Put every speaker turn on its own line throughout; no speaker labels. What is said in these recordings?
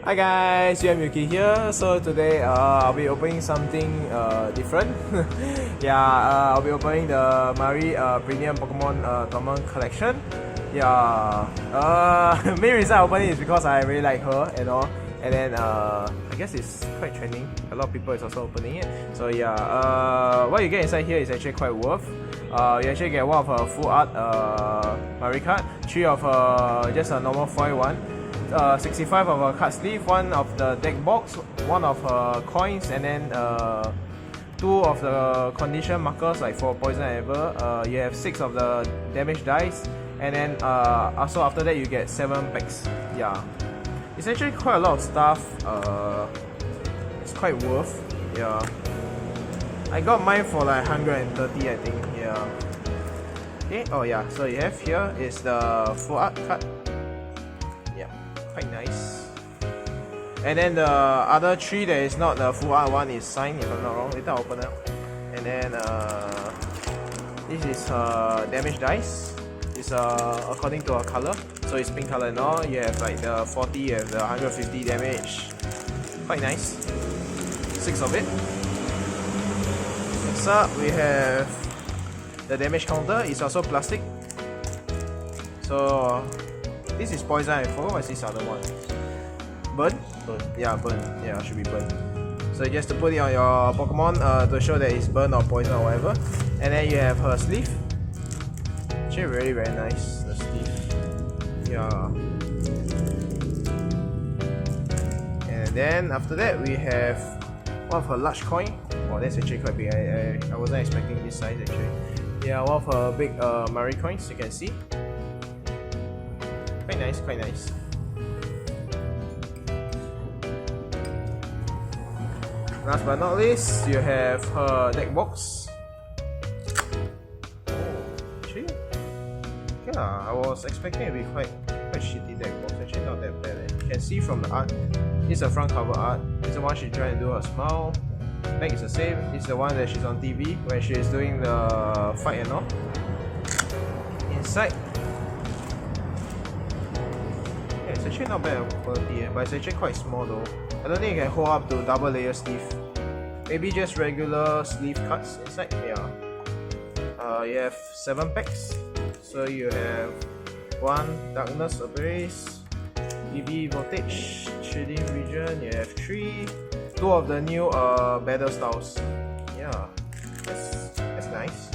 Hi guys, umyuuki here. So today I'll be opening something different. I'll be opening the Marnie Premium Pokemon Tournament Collection. Main reason I open it is because I really like her and all. And then I guess it's quite trending. A lot of people is also opening it. So what you get inside here is actually quite worth. You actually get one of her full art Marnie card, 3 of her just a normal foil one. 65 of a card sleeve, 1 of the deck box, 1 of coins, and then 2 of the condition markers like for poison and ever. You have 6 of the damage dice, and then also after that you get 7 packs. Yeah, it's actually quite a lot of stuff. It's quite worth. Yeah, I got mine for like 130, I think. Yeah. Okay. Oh yeah. So you have here is the full art card. Quite nice. And then the other 3 that is not the full art one is signed, if I'm not wrong. Later I'll open it up. And then this is her damage dice. It's according to her color. So it's pink color and all. You have like the 40, you have the 150 damage. Quite nice. 6 of it. Next up we have the damage counter. It's also plastic. So this is poison. I forgot what's this other one. Burn? Yeah, burn. Yeah, should be burn. So you just to put it on your Pokemon to show that it's burn or poison or whatever. And then you have her sleeve. Actually really very nice, the sleeve. Yeah. And then after that we have one of her large coin. Wow, that's actually quite big. I wasn't expecting this size actually. Yeah, one of her big Marnie coins, you can see. Quite nice, quite nice. Last but not least, you have her deck box. Actually, yeah, I was expecting it to be quite shitty deck box. Actually, not that bad. You can see from the art. This is a front cover art. This is the one she's trying to do her smile. Back is the same. This is the one that she's on TV when she is doing the fight and all. Inside. It's actually not bad quality, but it's actually quite small though. I don't think it can hold up to double layer sleeve. Maybe just regular sleeve cuts inside. Yeah. You have 7 packs. So you have 1 Darkness Abyss, EV Voltage, Shading Region. You have 3. 2 of the new battle styles. Yeah, that's nice.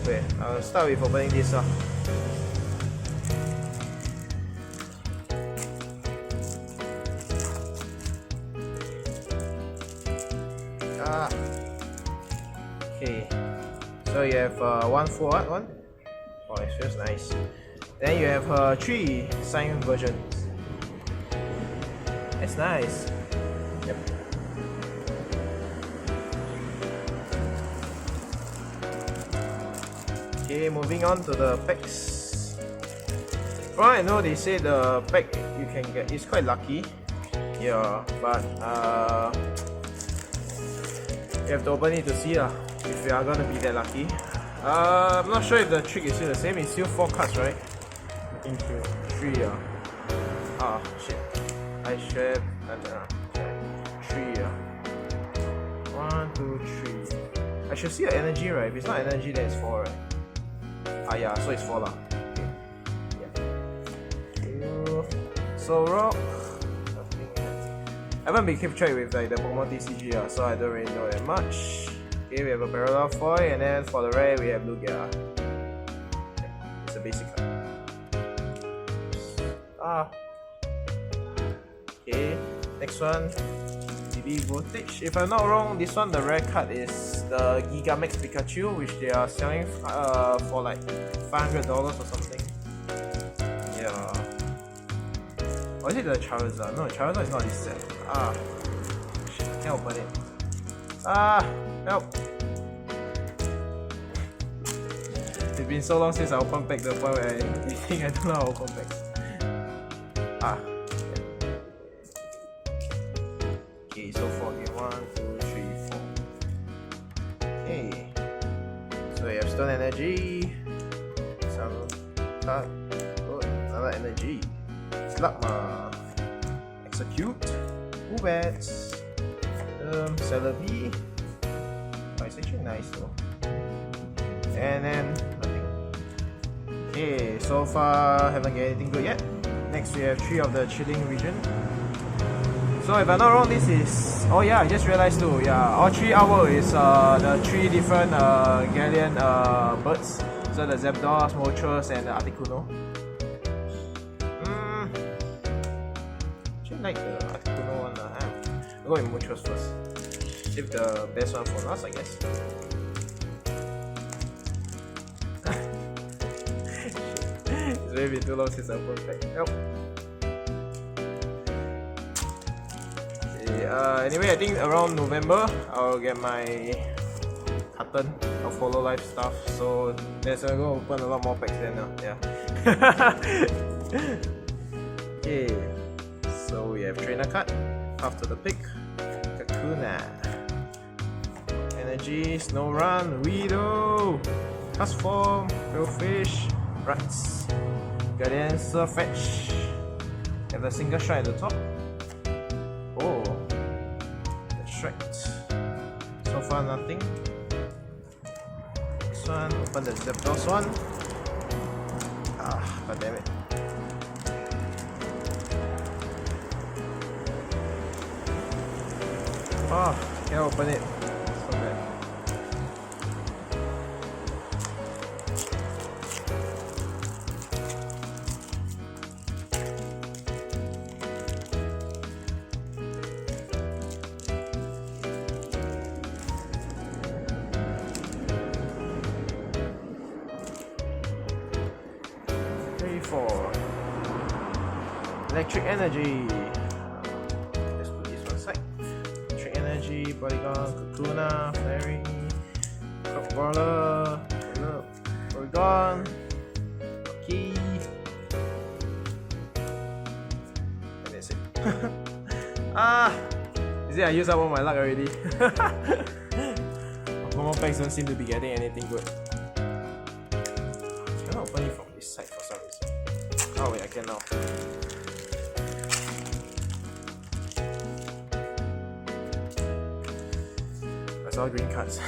Wait, I'll start with opening this up. Okay, so you have 1 full art one. Oh, it feels nice. Then you have 3 signed versions. That's nice. Yep. Okay, moving on to the packs. From what I know, they say the pack you can get is quite lucky. Yeah, but you have to open it to see if you are gonna be that lucky. I'm not sure if the trick is still the same. It's still 4 cards, right? I think 3. Ah, shit. I should have 3. 1, 2, 3. I should see the energy, right? If it's not energy, then it's 4, right? Ah, yeah, so it's 4 lah. Okay. Yeah. So rock. I haven't been keep track with like the Pokemon TCG, so I don't really know that much. Okay, we have a parallel foil, and then for the rare we have Lugia. It's a basic card. Okay, next one, EV Voltage. If I'm not wrong, this one the rare card is the Gigamax Pikachu, which they are selling for like $500 or something. Yeah. Or is it the Charizard? No, Charizard is not this set. Shit, can't open it. Help! It's been so long since I opened back the point where I think I don't know how to open back. Okay, so 4. Okay, 1, 2, 3, 4. Okay. So we have Stone Energy. Some card. Good. Another energy. Slugma. Execute. Who bets? Celebi. Oh, it's actually nice though. And then nothing. Okay, so far haven't get anything good yet. Next we have 3 of the chilling region. So if I'm not wrong, this is, oh yeah, I just realized too, yeah, all 3 hour is the 3 different Galleon birds. So the Zapdos, Moltres and the Articuno. Actually like the Articuno one. I'll go with Moltres first. Save the best one for last, I guess. It's really been too long since I opened pack. Nope. Anyway, I think around November I'll get my carton of Hollow Life stuff, so there's going to open a lot more packs then now. Yeah. Okay, so we have Trainer card, after the pick, Kakuna, Energy, Snow Run, Widow, Cast Form, Billfish, Rats, Guardian, Surfetch. We have the single strike at the top. Oh, that's right. So far nothing. Next one, open the Zapdos one. Ah, god damn it. Oh, can't open it. So bad. Electric Energy. Let's put this one aside. Electric Energy, Porygon, Kakuna, Fairy, Crocbrawler, Porygon, Rocky, and that's it. Is it I used up all my luck already? Pokemon packs don't seem to be getting anything good. I cannot open it from this side for some reason. Oh wait, I can now. That's all green cards. I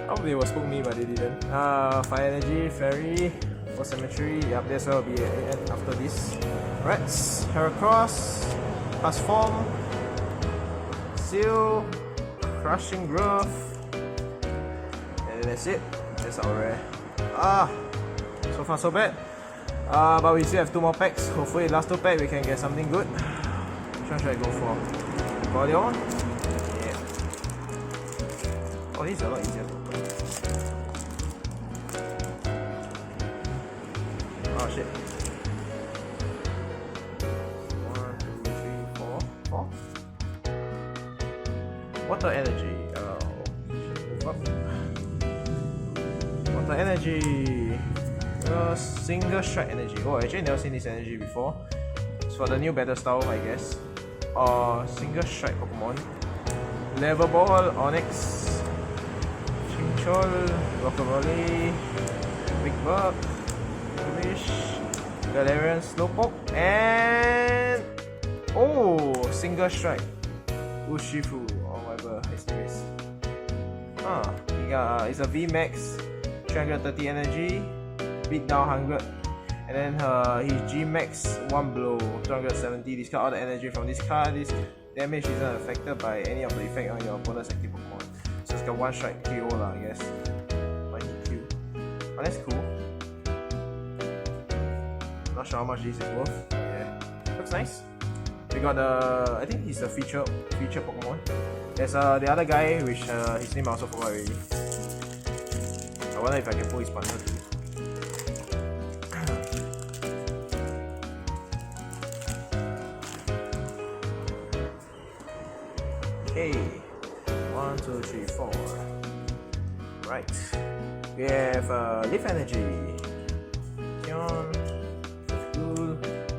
hope they will spook me, but they didn't. Fire Energy, Fairy, for Symmetry. Yep, that's where will be it after this. Rats, Heracross, Cast Form, Seal, Crushing Growth, and that's it. That's our rare. So far so bad. But we still have 2 more packs. Hopefully last 2 packs we can get something good. Which one should I go for? Body on? Yeah. Oh, this is a lot easier to open. Oh shit. 1, 2, 3, 4. 4? Water Energy. Move up. Water Energy. Single Strike Energy. Oh, actually never seen this energy before. It's for the new battle style, I guess. Single Strike Pokemon. Level Ball, Onix, Chinchol, Rockabilly, Big Bug, Wish, Galarian Slowpoke, and Single Strike Urshifu or whatever his name is. It's a VMAX 330 energy, beat down 100, and then his Gmax 1 blow 270. Discard all the energy from this card. This damage isn't affected by any of the effect on your opponent's active Pokemon. So it's got 1 strike KO lah, I guess. Might hit Q. Oh, that's cool. Not sure how much this is worth. Yeah, looks nice. We got the, I think he's a feature Pokemon. There's the other guy, which his name I also forgot already. I wonder if I can pull his partner too. Okay, 1, 2, 3, 4. Right, we have Leaf Energy, Kion, Cool,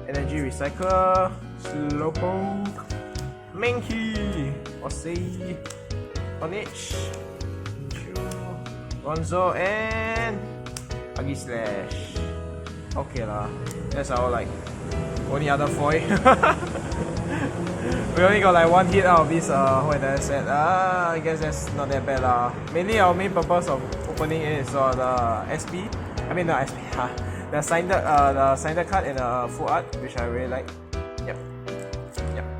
Energy Recycler, Slowpoke, Mankey, Osei, Onich, Gonzo, and Agislash. Okay lah, that's our like Only other foil. We only got like one hit out of this what did I said? I guess that's not that bad lah. Mainly our main purpose of opening is the SP. I mean the SP, the signed card and full art, which I really like. Yep.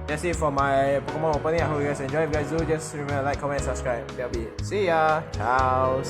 That's it for my Pokemon opening. I hope you guys enjoy. If you guys do, just remember to like, comment, and subscribe. That'll be it. See ya. Ciao.